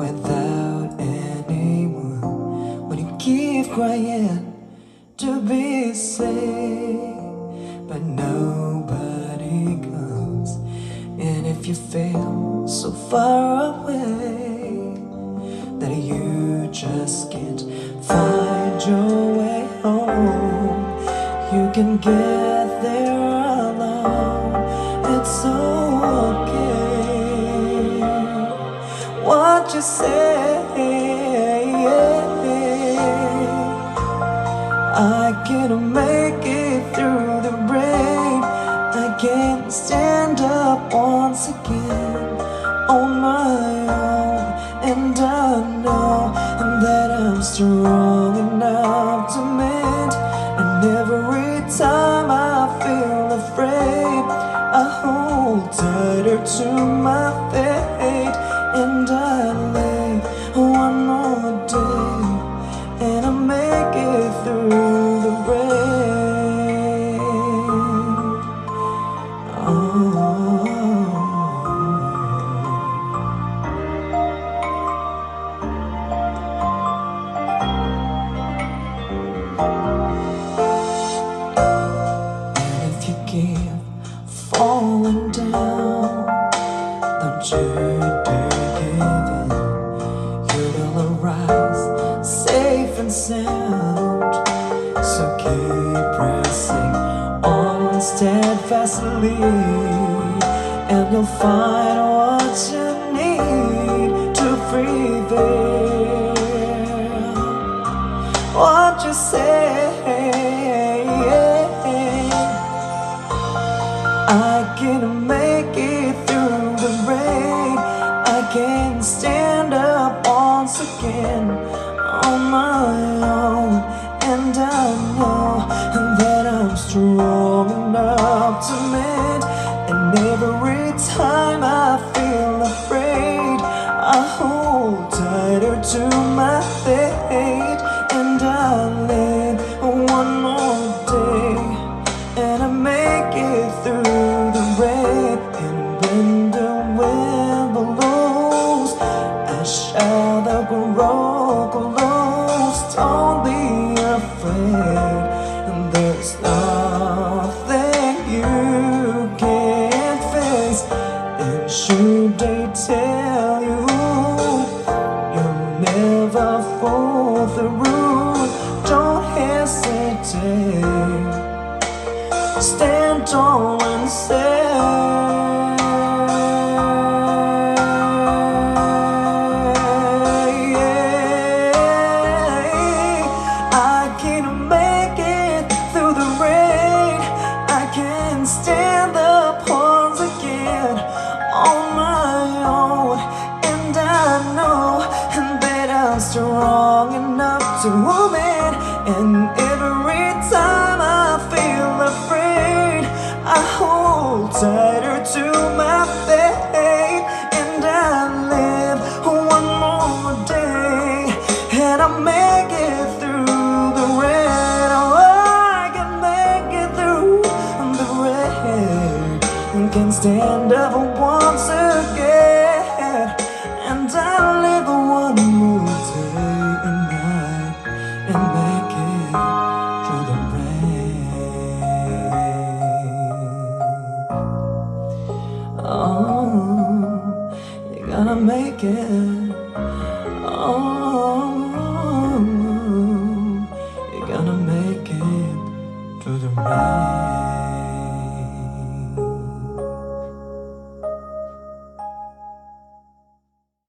without anyone. When you keep crying to be saved, but nobody comes. And if you feel so far away that you just can't find your way home, you can get there alone. It's okay. What you say? I can't make it through the rain. I can't stand up once again on my own. And I know that I'm strong enough to mend. And every time I feel afraid, I hold tighter to my fate. And I live one more day, and I make it through the rain. And if you keep falling down, don't you dare give in. You will arise safe and sound. So keep pressing on steadfastly, and you'll find what you need to prevail. What you say? I can make it through the rain. I can stand up once again on my own. And I know that I'm strong enough to mend. And every time I feel afraid, I hold tighter to my fate. And I live one more day, and I make it through the rain. And when the wind blows, I shall the grow close. Don't be afraid, and there's nothing you can't face. And should they tell you you'll never fall through, don't hesitate. Stand tall and say, I can make it through the rain. I can stand up once again on my own. And I know that I'm strong enough to win. And every time I feel afraid, I hold tighter to my fate. And I live one more day, and I make it through the rain. Oh, I can make it through the rain, and can stand up once again. And I live one more day and night, and make it through the rain. Oh, you're gonna make it.